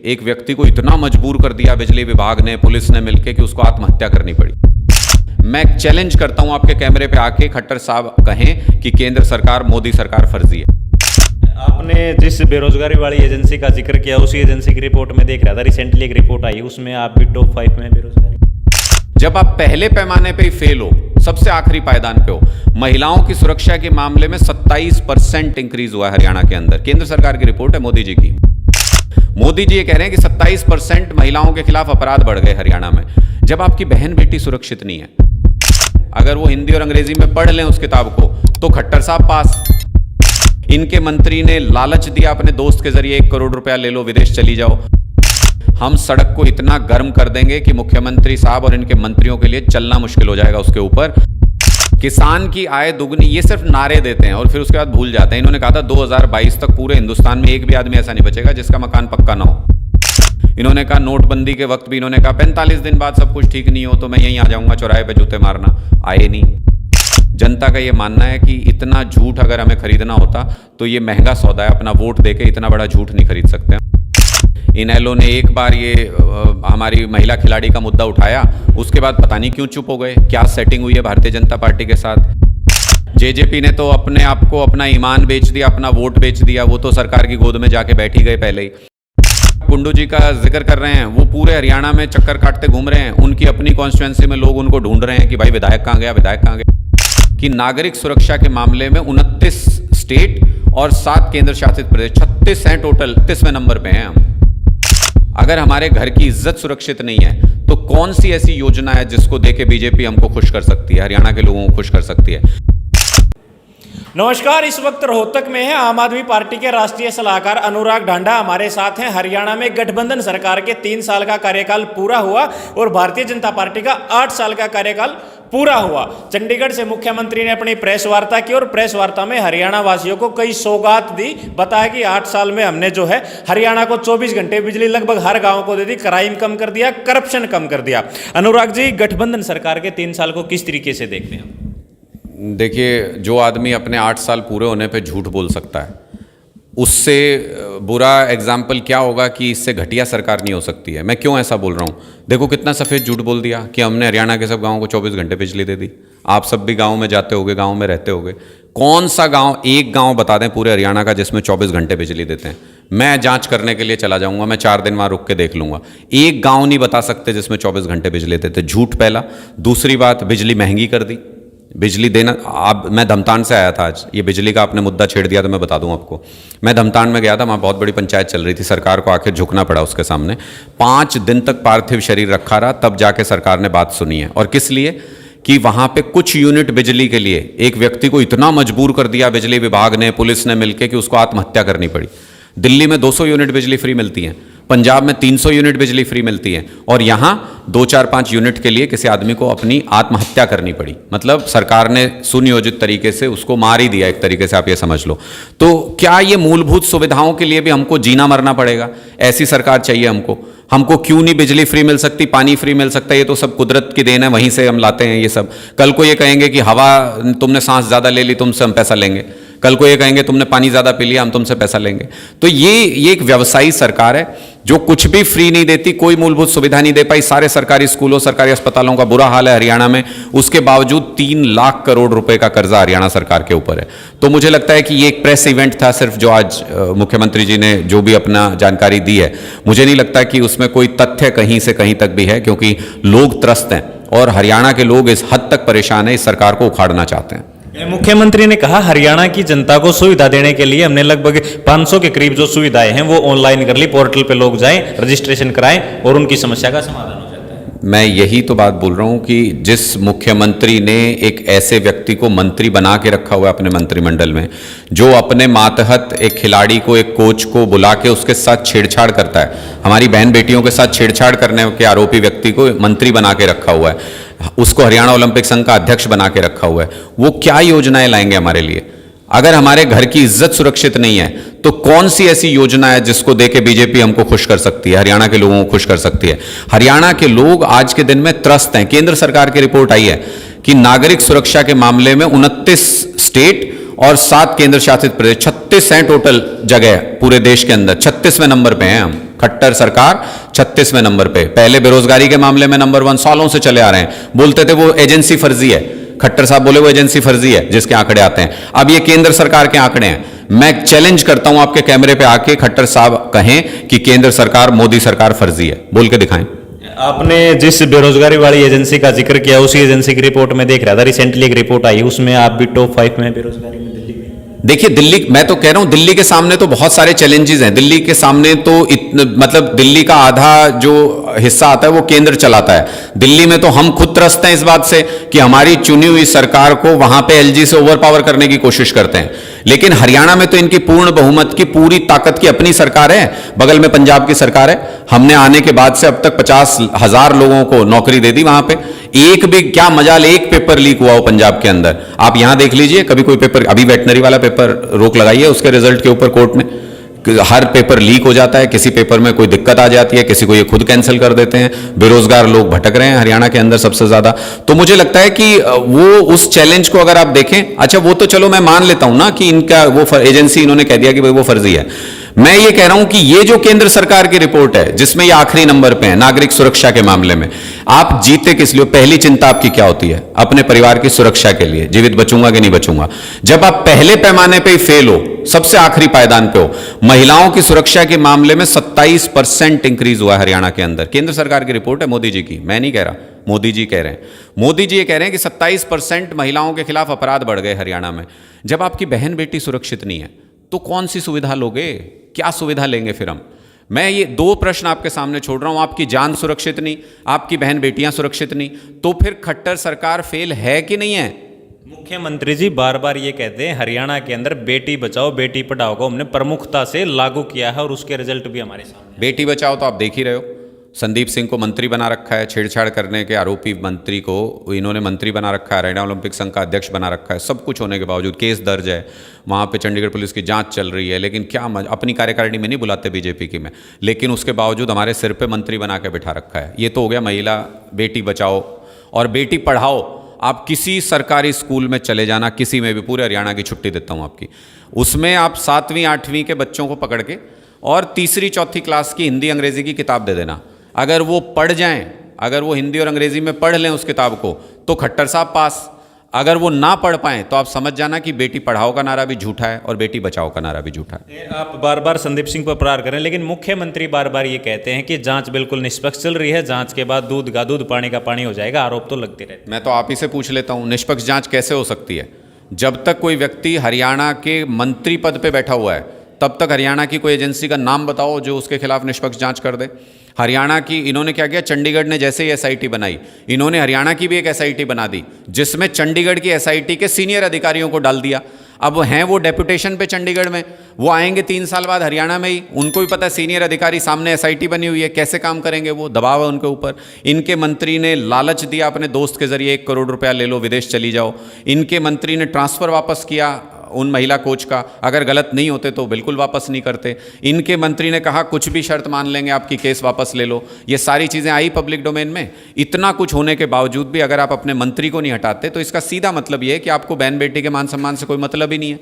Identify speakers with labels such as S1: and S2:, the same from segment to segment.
S1: एक व्यक्ति को इतना मजबूर कर दिया बिजली विभाग ने, पुलिस ने मिलकर, कि उसको आत्महत्या करनी पड़ी। मैं चैलेंज करता हूं आपके कैमरे पे आके खट्टर साहब कहें कि केंद्र सरकार, मोदी सरकार फर्जी है।
S2: आपने जिस बेरोजगारी वाली एजेंसी का जिक्र किया, उसी एजेंसी की रिपोर्ट में देख रहा था, रिसेंटली एक रिपोर्ट आई, उसमें आप भी टॉप 5 में बेरोजगारी।
S1: जब आप पहले पैमाने पे ही फेल हो, सबसे आखिरी पायदान पे हो, महिलाओं की सुरक्षा के मामले में 27% इंक्रीज हुआ है हरियाणा के अंदर। केंद्र सरकार की रिपोर्ट है, मोदी जी की। मोदी जी ये कह रहे हैं कि 27% महिलाओं के खिलाफ अपराध बढ़ गए हरियाणा में। जब आपकी बहन बेटी सुरक्षित नहीं है, अगर वो हिंदी और अंग्रेजी में पढ़ लें उस किताब को, तो खट्टर साहब पास। इनके मंत्री ने लालच दिया अपने दोस्त के जरिए, 1 करोड़ रुपया ले लो, विदेश चली जाओ। हम सड़क को इतना गर्म कर देंगे कि मुख्यमंत्री साहब और इनके मंत्रियों के लिए चलना मुश्किल हो जाएगा उसके ऊपर। किसान की आय दुगनी, ये सिर्फ नारे देते हैं और फिर उसके बाद भूल जाते हैं। इन्होंने कहा था 2022 तक पूरे हिंदुस्तान में एक भी आदमी ऐसा नहीं बचेगा जिसका मकान पक्का ना हो। इन्होंने कहा नोटबंदी के वक्त भी इन्होंने कहा 45 दिन बाद सब कुछ ठीक नहीं हो तो मैं यहीं आ जाऊंगा चौराहे पे जूते मारना। आए नहीं। जनता का ये मानना है कि इतना झूठ अगर हमें खरीदना होता तो ये महंगा सौदा है, अपना वोट देके इतना बड़ा झूठ नहीं खरीद सकते। इनेलो ने एक बार ये हमारी महिला खिलाड़ी का मुद्दा उठाया, उसके बाद पता नहीं क्यों चुप हो गए। क्या सेटिंग हुई है भारतीय जनता पार्टी के साथ? जेजेपी ने तो अपने आप को, अपना ईमान बेच दिया, अपना वोट बेच दिया। वो तो सरकार की गोद में जाके बैठ ही गए पहले ही। कुंडू जी का जिक्र कर रहे हैं, वो पूरे हरियाणा में चक्कर काटते घूम रहे हैं। उनकी अपनी कॉन्स्टिट्यूएंसी में लोग उनको ढूंढ रहे हैं कि भाई विधायक कहाँ गया, विधायक कहाँ गया। कि नागरिक सुरक्षा के मामले में 29 स्टेट और 7 केंद्र शासित प्रदेश, 36 हैं टोटल, 30वें नंबर पे हैं हम। अगर हमारे घर की इज्जत सुरक्षित नहीं है तो कौन सी ऐसी योजना है जिसको देके बीजेपी हमको खुश कर सकती है, हरियाणा के लोगों को खुश कर सकती है?
S2: नमस्कार, इस वक्त रोहतक में है आम आदमी पार्टी के राष्ट्रीय सलाहकार अनुराग ढांडा हमारे साथ हैं। हरियाणा में गठबंधन सरकार के 3 साल का कार्यकाल पूरा हुआ और भारतीय जनता पार्टी का 8 साल का कार्यकाल पूरा हुआ। चंडीगढ़ से मुख्यमंत्री ने अपनी प्रेस वार्ता की और प्रेस वार्ता में हरियाणा वासियों को कई सौगात दी। बताया कि 8 साल में हमने जो है हरियाणा को 24 घंटे बिजली लगभग हर गांव को दे दी, क्राइम कम कर दिया, करप्शन कम कर दिया। अनुराग जी, गठबंधन सरकार के 3 साल को किस तरीके से देखते हैं?
S1: देखिए, जो आदमी अपने 8 साल पूरे होने पे झूठ बोल सकता है, उससे बुरा एग्जाम्पल क्या होगा कि इससे घटिया सरकार नहीं हो सकती है। मैं क्यों ऐसा बोल रहा हूँ? देखो कितना सफ़ेद झूठ बोल दिया कि हमने हरियाणा के सब गाँव को 24 घंटे बिजली दे दी। आप सब भी गाँव में जाते होगे, गाँव में रहते होगे। कौन सा गाँव, एक गाँव बता दें पूरे हरियाणा का जिसमें 24 घंटे बिजली देते हैं? मैं जांच करने के लिए चला जाऊंगा, मैं 4 दिन वहाँ रुक के देख लूँगा। एक गाँव नहीं बता सकते जिसमें 24 घंटे बिजली देते। झूठ पहला। दूसरी बात, बिजली महंगी कर दी। बिजली देना, आप, मैं धमतान से आया था आज, ये बिजली का आपने मुद्दा छेड़ दिया तो मैं बता दूं आपको। मैं धमतान में गया था, वहाँ बहुत बड़ी पंचायत चल रही थी, सरकार को आखिर झुकना पड़ा उसके सामने। 5 दिन तक पार्थिव शरीर रखा रहा, तब जाके सरकार ने बात सुनी है। और किस लिए? कि वहाँ पे कुछ यूनिट बिजली के लिए एक व्यक्ति को इतना मजबूर कर दिया बिजली विभाग ने, पुलिस ने मिलकर, कि उसको आत्महत्या करनी पड़ी। दिल्ली में 200 यूनिट बिजली फ्री मिलती है, पंजाब में 300 यूनिट बिजली फ्री मिलती है, और यहाँ 2, 4, 5 यूनिट के लिए किसी आदमी को अपनी आत्महत्या करनी पड़ी। मतलब सरकार ने सुनियोजित तरीके से उसको मार ही दिया, एक तरीके से आप ये समझ लो। तो क्या ये मूलभूत सुविधाओं के लिए भी हमको जीना मरना पड़ेगा? ऐसी सरकार चाहिए हमको? हमको क्यों नहीं बिजली फ्री मिल सकती, पानी फ्री मिल सकता है? ये तो सब कुदरत की देन है, वहीं से हम लाते हैं ये सब। कल को ये कहेंगे कि हवा, तुमने सांस ज़्यादा ले ली, तुमसे हम पैसा लेंगे। कल को ये कहेंगे तुमने पानी ज़्यादा पी लिया, हम तुमसे पैसा लेंगे। तो ये एक व्यवसायी सरकार है जो कुछ भी फ्री नहीं देती, कोई मूलभूत सुविधा नहीं दे पाई। सारे सरकारी स्कूलों, सरकारी अस्पतालों का बुरा हाल है हरियाणा में। उसके बावजूद 3 लाख करोड़ रुपए का कर्जा हरियाणा सरकार के ऊपर है। तो मुझे लगता है कि ये एक प्रेस इवेंट था सिर्फ, जो आज मुख्यमंत्री जी ने जो भी अपना जानकारी दी है, मुझे नहीं लगता कि उसमें कोई तथ्य कहीं से कहीं तक भी है, क्योंकि लोग त्रस्त हैं और हरियाणा के लोग इस हद तक परेशान हैं, इस सरकार को उखाड़ना चाहते हैं।
S2: मुख्यमंत्री ने कहा हरियाणा की जनता को सुविधा देने के लिए हमने लगभग 500 के करीब जो सुविधाएं हैं वो ऑनलाइन कर ली। पोर्टल पे लोग जाएं, रजिस्ट्रेशन कराएं और उनकी समस्या का समाधान हो जाता है।
S1: मैं यही तो बात बोल रहा हूं कि जिस मुख्यमंत्री ने एक ऐसे व्यक्ति को मंत्री बना के रखा हुआ है अपने मंत्रिमंडल में, जो अपने मातहत एक खिलाड़ी को, एक कोच को बुला के उसके साथ छेड़छाड़ करता है, हमारी बहन बेटियों के साथ छेड़छाड़ करने के आरोपी व्यक्ति को मंत्री बना के रखा हुआ है, उसको हरियाणा ओलंपिक संघ का अध्यक्ष बना के रखा हुआ है, वो क्या योजनाएं लाएंगे हमारे लिए? अगर हमारे घर की इज्जत सुरक्षित नहीं है तो कौन सी ऐसी योजना है जिसको देके बीजेपी हमको खुश कर सकती है, हरियाणा के लोगों को खुश कर सकती है? हरियाणा के लोग आज के दिन में त्रस्त हैं। केंद्र सरकार की रिपोर्ट आई है कि नागरिक सुरक्षा के मामले में 29 स्टेट और 7 केंद्र शासित प्रदेश, 36 हैं टोटल जगह पूरे देश के अंदर, 36वें नंबर पे हैं हम। खट्टर सरकार 36वें नंबर पे, पहले बेरोजगारी के मामले में नंबर 1 सालों से चले आ रहे हैं। बोलते थे वो एजेंसी फर्जी है, खट्टर साहब बोले वो एजेंसी फर्जी है जिसके आंकड़े आते हैं। अब ये केंद्र सरकार के आंकड़े हैं। मैं चैलेंज करता हूं आपके कैमरे पे आके खट्टर साहब कहें कि केंद्र सरकार, मोदी सरकार फर्जी है, बोल के दिखाएं।
S3: आपने जिस बेरोजगारी वाली एजेंसी का जिक्र किया, उसी एजेंसी की रिपोर्ट में देख रहा था, रिसेंटली एक रिपोर्ट आई, उसमें आप भी टॉप 5 में बेरोजगारी में दिल्ली में।
S1: देखिए दिल्ली, मैं तो कह रहा हूं दिल्ली के सामने तो बहुत सारे चैलेंजेस हैं। दिल्ली के सामने तो मतलब दिल्ली का आधा जो हिस्सा आता है वो केंद्र चलाता है। दिल्ली में तो हम खुद त्रस्त हैं इस बात से कि हमारी चुनी हुई सरकार को वहां पे एलजी से ओवर पावर करने की कोशिश करते हैं। लेकिन हरियाणा में तो इनकी पूर्ण बहुमत की, पूरी ताकत की अपनी सरकार है। बगल में पंजाब की सरकार है। हमने आने के बाद से अब तक 50,000 लोगों को नौकरी दे दी वहां पे। एक भी, क्या मजाल, एक पेपर लीक हुआ हो पंजाब के अंदर, आप यहां देख लीजिए। कभी कोई पेपर, अभी वेटनरी वाला पेपर रोक लगाई है उसके रिजल्ट के ऊपर कोर्ट में, हर पेपर लीक हो जाता है, किसी पेपर में कोई दिक्कत आ जाती है, किसी को ये खुद कैंसिल कर देते हैं। बेरोजगार लोग भटक रहे हैं हरियाणा के अंदर सबसे ज्यादा। तो मुझे लगता है कि वो उस चैलेंज को अगर आप देखें, अच्छा वो तो चलो मैं मान लेता हूं ना कि इनका वो एजेंसी, इन्होंने कह दिया कि भाई वो फर्जी है। मैं ये कह रहा हूं कि ये जो केंद्र सरकार की रिपोर्ट है जिसमें ये आखिरी नंबर पे है नागरिक सुरक्षा के मामले में, आप जीते किस लिए? पहली चिंता आपकी क्या होती है? अपने परिवार की सुरक्षा के लिए, जीवित बचूंगा कि नहीं बचूंगा। जब आप पहले पैमाने पे ही फेल हो, सबसे आखिरी पायदान पे हो, महिलाओं की सुरक्षा के मामले में 27% इंक्रीज हुआ है हरियाणा के अंदर। केंद्र सरकार की रिपोर्ट है, मोदी जी की, मैं नहीं कह रहा, मोदी जी कह रहे हैं। मोदी जी ये कह रहे हैं कि 27% महिलाओं के खिलाफ अपराध बढ़ गए हरियाणा में। जब आपकी बहन बेटी सुरक्षित नहीं है तो कौन सी सुविधा लोगे? क्या सुविधा लेंगे फिर हम? मैं ये 2 प्रश्न आपके सामने छोड़ रहा हूं। आपकी जान सुरक्षित नहीं, आपकी बहन बेटियां सुरक्षित नहीं, तो फिर खट्टर सरकार फेल है कि नहीं है?
S3: मुख्यमंत्री जी बार बार ये कहते हैं हरियाणा के अंदर बेटी बचाओ बेटी पढ़ाओ को हमने प्रमुखता से लागू किया है और उसके रिजल्ट भी हमारे सामने।
S1: बेटी बचाओ तो आप देख ही रहे हो, संदीप सिंह को मंत्री बना रखा है, छेड़छाड़ करने के आरोपी मंत्री को इन्होंने मंत्री बना रखा है, हरियाणा ओलंपिक संघ का अध्यक्ष बना रखा है। सब कुछ होने के बावजूद केस दर्ज है, वहाँ पे चंडीगढ़ पुलिस की जांच चल रही है। लेकिन क्या अपनी कार्यकारिणी में नहीं बुलाते बीजेपी की में, लेकिन उसके बावजूद हमारे सिर पे मंत्री बना के बिठा रखा है। ये तो हो गया महिला बेटी बचाओ और बेटी पढ़ाओ। आप किसी सरकारी स्कूल में चले जाना, किसी में भी, पूरे हरियाणा की छुट्टी देता हूँ आपकी, उसमें आप 7वीं 8वीं के बच्चों को पकड़ के और 3री 4थी क्लास की हिंदी अंग्रेजी की किताब दे देना। अगर वो पढ़ जाएं, अगर वो हिंदी और अंग्रेजी में पढ़ लें उस किताब को, तो खट्टर साहब पास। अगर वो ना पढ़ पाएं तो आप समझ जाना कि बेटी पढ़ाओ का नारा भी झूठा है और बेटी बचाओ का नारा भी झूठा है।
S3: आप बार बार संदीप सिंह पर प्रहार करें, लेकिन मुख्यमंत्री बार बार ये कहते हैं कि जांच बिल्कुल निष्पक्ष चल रही है, जांच के बाद दूध का दूध पानी का पानी हो जाएगा। आरोप तो लगते रहते।
S1: मैं तो आप ही से पूछ लेता हूं, निष्पक्ष जांच कैसे हो सकती है? जब तक कोई व्यक्ति हरियाणा के मंत्री पद पे बैठा हुआ है तब तक हरियाणा की कोई एजेंसी का नाम बताओ जो उसके खिलाफ निष्पक्ष जांच कर दे। हरियाणा की इन्होंने क्या किया, चंडीगढ़ ने जैसे ही एसआईटी बनाई, इन्होंने हरियाणा की भी एक एसआईटी बना दी जिसमें चंडीगढ़ की एसआईटी के सीनियर अधिकारियों को डाल दिया। अब हैं वो डेपुटेशन पे चंडीगढ़ में, वो आएंगे 3 साल बाद हरियाणा में ही। उनको भी पता है सीनियर अधिकारी सामने एसआईटी बनी हुई है, कैसे काम करेंगे वो, दबाव है उनके ऊपर। इनके मंत्री ने लालच दिया अपने दोस्त के जरिए, 1 करोड़ रुपया ले लो विदेश चली जाओ। इनके मंत्री ने ट्रांसफ़र वापस किया उन महिला कोच का, अगर गलत नहीं होते तो बिल्कुल वापस नहीं करते। इनके मंत्री ने कहा कुछ भी शर्त मान लेंगे आपकी, केस वापस ले लो। ये सारी चीज़ें आई पब्लिक डोमेन में। इतना कुछ होने के बावजूद भी अगर आप अपने मंत्री को नहीं हटाते तो इसका सीधा मतलब ये है कि आपको बहन बेटी के मान सम्मान से कोई मतलब ही नहीं है।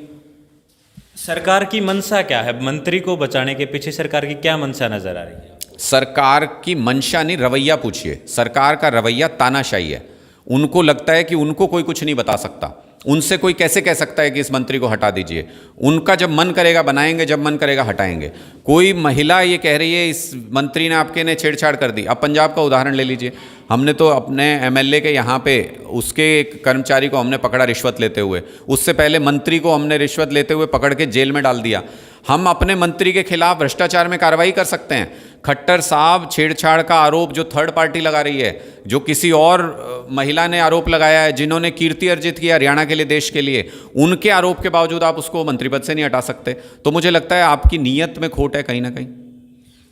S3: सरकार की मंशा क्या है? मंत्री को बचाने के पीछे सरकार की क्या मंशा नजर आ रही है?
S1: सरकार की मंशा नहीं, रवैया पूछिए। सरकार का रवैया तानाशाही है। उनको लगता है कि उनको कोई कुछ नहीं बता सकता, उनसे कोई कैसे कह सकता है कि इस मंत्री को हटा दीजिए। उनका जब मन करेगा बनाएंगे, जब मन करेगा हटाएंगे। कोई महिला ये कह रही है इस मंत्री ने आपके ने छेड़छाड़ कर दी। अब पंजाब का उदाहरण ले लीजिए, हमने तो अपने एमएलए के यहाँ पे उसके एक कर्मचारी को हमने पकड़ा रिश्वत लेते हुए, उससे पहले मंत्री को हमने रिश्वत लेते हुए पकड़ के जेल में डाल दिया। हम अपने मंत्री के खिलाफ भ्रष्टाचार में कार्रवाई कर सकते हैं। खट्टर साहब छेड़छाड़ का आरोप जो थर्ड पार्टी लगा रही है, जो किसी और महिला ने आरोप लगाया है, जिन्होंने कीर्ति अर्जित किया हरियाणा के लिए, देश के लिए, उनके आरोप के बावजूद आप उसको मंत्री पद से नहीं हटा सकते। तो मुझे लगता है आपकी नीयत में खोट है कहीं ना कहीं।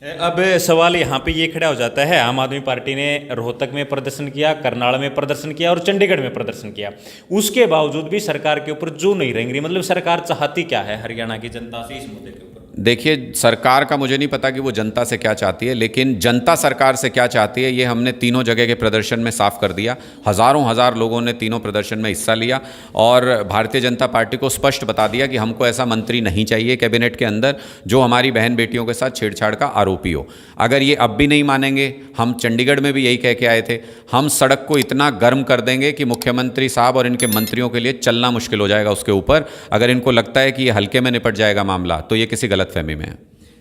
S3: अब सवाल यहाँ पे ये खड़ा हो जाता है, आम आदमी पार्टी ने रोहतक में प्रदर्शन किया, करनाल में प्रदर्शन किया और चंडीगढ़ में प्रदर्शन किया, उसके बावजूद भी सरकार के ऊपर जो नहीं रेंग रही। मतलब सरकार चाहती क्या है हरियाणा की जनता से इस मुद्दे के ऊपर?
S1: देखिए, सरकार का मुझे नहीं पता कि वो जनता से क्या चाहती है, लेकिन जनता सरकार से क्या चाहती है ये हमने तीनों जगह के प्रदर्शन में साफ कर दिया। हज़ारों हज़ार लोगों ने तीनों प्रदर्शन में हिस्सा लिया और भारतीय जनता पार्टी को स्पष्ट बता दिया कि हमको ऐसा मंत्री नहीं चाहिए कैबिनेट के अंदर जो हमारी बहन बेटियों के साथ छेड़छाड़ का आरोपी हो। अगर ये अब भी नहीं मानेंगे, हम चंडीगढ़ में भी यही कह के आए थे, हम सड़क को इतना गर्म कर देंगे कि मुख्यमंत्री साहब और इनके मंत्रियों के लिए चलना मुश्किल हो जाएगा उसके ऊपर। अगर इनको लगता है कि ये हल्के में निपट जाएगा मामला, तो ये किसी गलतफहमी में है।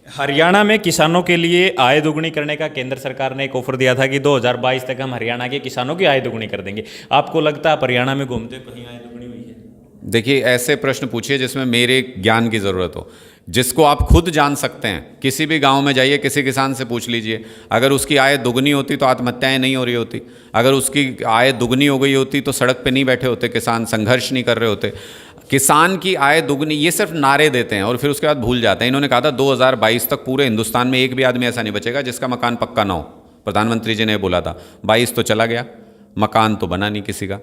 S3: हरियाणा में किसानों के लिए आय दोगुनी करने का केंद्र सरकार ने एक ऑफर दिया था कि 2022 तक हम हरियाणा के किसानों की आय दोगुनी कर देंगे। आपको लगता है आप हरियाणा में घूमते कहीं आय दोगुनी हुई है?
S1: देखिए, ऐसे प्रश्न पूछिए जिसमें मेरे ज्ञान की ज़रूरत हो, जिसको आप खुद जान सकते हैं। किसी भी गांव में जाइए, किसी किसान से पूछ लीजिए, अगर उसकी आय दुगनी होती तो आत्महत्याएं नहीं हो रही होती, अगर उसकी आय दुगनी हो गई होती तो सड़क पे नहीं बैठे होते किसान, संघर्ष नहीं कर रहे होते। किसान की आय दुगनी, ये सिर्फ नारे देते हैं और फिर उसके बाद भूल जाते हैं। इन्होंने कहा था 2022 तक पूरे हिंदुस्तान में एक भी आदमी ऐसा नहीं बचेगा जिसका मकान पक्का ना हो। प्रधानमंत्री जी ने बोला था, 22 तो चला गया, मकान तो बना नहीं किसी का।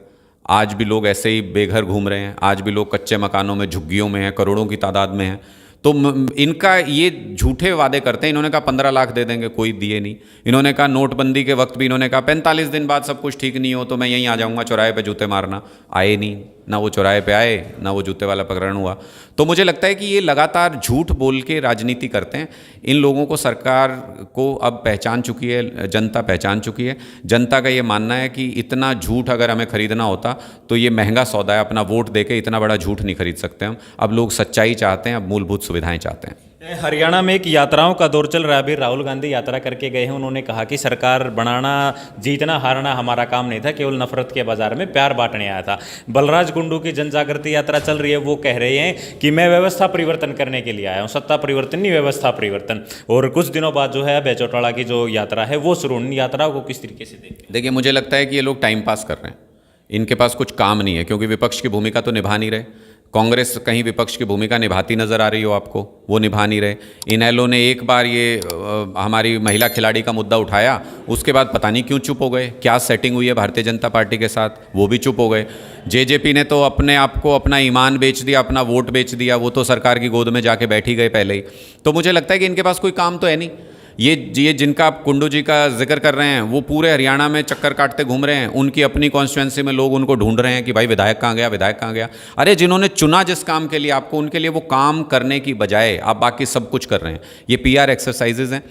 S1: आज भी लोग ऐसे ही बेघर घूम रहे हैं, आज भी लोग कच्चे मकानों में, झुग्गियों में हैं, करोड़ों की तादाद में हैं। तो इनका ये झूठे वादे करते हैं। इन्होंने कहा 15 लाख दे देंगे, कोई दिए नहीं। इन्होंने कहा नोटबंदी के वक्त भी इन्होंने कहा 45 दिन बाद सब कुछ ठीक नहीं हो तो मैं यहीं आ जाऊंगा चौराहे पे जूते मारना। आए नहीं, ना वो चौराहे पे आए, ना वो जूते वाला प्रकरण हुआ। तो मुझे लगता है कि ये लगातार झूठ बोल के राजनीति करते हैं। इन लोगों को सरकार को अब पहचान चुकी है, जनता पहचान चुकी है। जनता का ये मानना है कि इतना झूठ अगर हमें खरीदना होता तो ये महंगा सौदा है, अपना वोट देके इतना बड़ा झूठ नहीं खरीद सकते हम। अब लोग सच्चाई चाहते हैं, अब मूलभूत सुविधाएं चाहते हैं।
S3: हरियाणा में एक यात्राओं का दौर चल रहा है। अभी राहुल गांधी यात्रा करके गए हैं। उन्होंने कहा कि सरकार बनाना, जीतना हारना हमारा काम नहीं था, केवल नफरत के बाजार में प्यार बांटने आया था। बलराज कुंडू की जन जागृति यात्रा चल रही है, वो कह रहे हैं कि मैं व्यवस्था परिवर्तन करने के लिए आया हूँ, सत्ता परिवर्तन नहीं, व्यवस्था परिवर्तन। और कुछ दिनों बाद जो है अभय चौटाला की जो यात्रा है वो शुरू। इन यात्राओं को किस तरीके से देखते हैं?
S1: देखिए, मुझे लगता है कि ये लोग टाइम पास कर रहे हैं, इनके पास कुछ काम नहीं है, क्योंकि विपक्ष की भूमिका तो निभा नहीं रहे। कांग्रेस कहीं विपक्ष की भूमिका निभाती नजर आ रही हो आपको, वो निभा नहीं रहे। इनेलो ने एक बार ये हमारी महिला खिलाड़ी का मुद्दा उठाया, उसके बाद पता नहीं क्यों चुप हो गए। क्या सेटिंग हुई है भारतीय जनता पार्टी के साथ, वो भी चुप हो गए। जेजेपी ने तो अपने आप को, अपना ईमान बेच दिया, अपना वोट बेच दिया, वो तो सरकार की गोद में जाके बैठ ही गए पहले ही। तो मुझे लगता है कि इनके पास कोई काम तो है नहीं। ये जिनका आप कुंडू जी का जिक्र कर रहे हैं, वो पूरे हरियाणा में चक्कर काटते घूम रहे हैं। उनकी अपनी कॉन्स्टिट्यूंसी में लोग उनको ढूंढ रहे हैं कि भाई विधायक कहाँ गया, विधायक कहाँ गया। अरे जिन्होंने चुना जिस काम के लिए आपको, उनके लिए वो काम करने की बजाय आप बाकी सब कुछ कर रहे हैं। ये PR एक्सरसाइजेज हैं,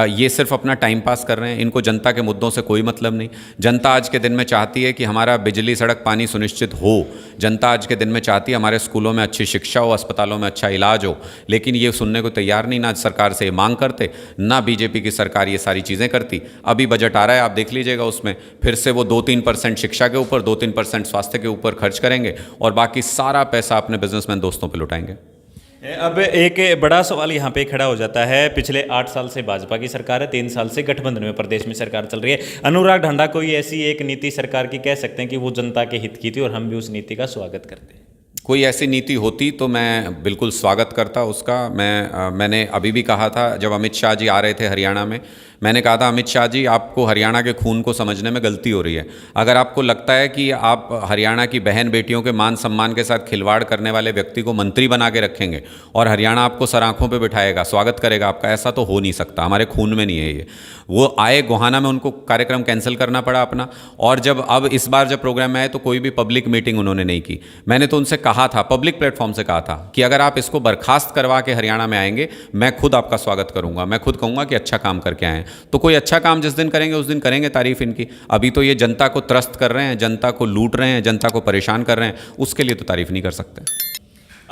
S1: ये सिर्फ अपना टाइम पास कर रहे हैं। इनको जनता के मुद्दों से कोई मतलब नहीं। जनता आज के दिन में चाहती है कि हमारा बिजली, सड़क, पानी सुनिश्चित हो। जनता आज के दिन में चाहती है हमारे स्कूलों में अच्छी शिक्षा हो, अस्पतालों में अच्छा इलाज हो। लेकिन ये सुनने को तैयार नहीं, ना सरकार से ये मांग करते, ना बीजेपी की सरकार ये सारी चीज़ें करती। अभी बजट आ रहा है, आप देख लीजिएगा, उसमें फिर से वो 2-3% शिक्षा के ऊपर, 2-3% स्वास्थ्य के ऊपर खर्च करेंगे और बाकी सारा पैसा अपने बिजनेसमैन दोस्तों पर लुटाएंगे।
S3: अब एक बड़ा सवाल यहाँ पे खड़ा हो जाता है। पिछले 8 साल से भाजपा की सरकार है, 3 साल से गठबंधन में प्रदेश में सरकार चल रही है। अनुराग ढांडा कोई ऐसी एक नीति सरकार की कह सकते हैं कि वो जनता के हित की थी और हम भी उस नीति का स्वागत करते हैं?
S1: कोई ऐसी नीति होती तो मैं बिल्कुल स्वागत करता उसका। मैंने अभी भी कहा था, जब अमित शाह जी आ रहे थे हरियाणा में, मैंने कहा था अमित शाह जी, आपको हरियाणा के खून को समझने में गलती हो रही है। अगर आपको लगता है कि आप हरियाणा की बहन बेटियों के मान सम्मान के साथ खिलवाड़ करने वाले व्यक्ति को मंत्री बना के रखेंगे और हरियाणा आपको सर आँखों पर बिठाएगा, स्वागत करेगा आपका, ऐसा तो हो नहीं सकता। हमारे खून में नहीं है ये। वो आए गोहाना में, उनको कार्यक्रम कैंसिल करना पड़ा अपना। और अब इस बार जब प्रोग्राम में आए तो कोई भी पब्लिक मीटिंग उन्होंने नहीं की। मैंने तो उनसे कहा था, पब्लिक प्लेटफॉर्म से कहा था कि अगर आप इसको बर्खास्त करवा के हरियाणा में आएंगे, मैं खुद आपका स्वागत करूंगा, मैं खुद कहूंगा कि अच्छा काम करके आए। तो कोई अच्छा काम जिस दिन करेंगे उस दिन करेंगे तारीफ इनकी। अभी तो ये जनता को त्रस्त कर रहे हैं, जनता को लूट रहे हैं, जनता को परेशान कर रहे हैं, उसके लिए तो तारीफ नहीं कर सकते।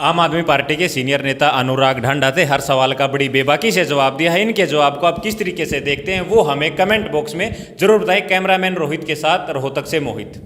S3: आम आदमी पार्टी के सीनियर नेता अनुराग ढांडा थे। हर सवाल का बड़ी बेबाकी से जवाब दिया है। इनके जवाब को आप किस तरीके से देखते हैं वो हमें कमेंट बॉक्स में जरूर बताएं। कैमरामैन रोहित के साथ रोहतक से मोहित।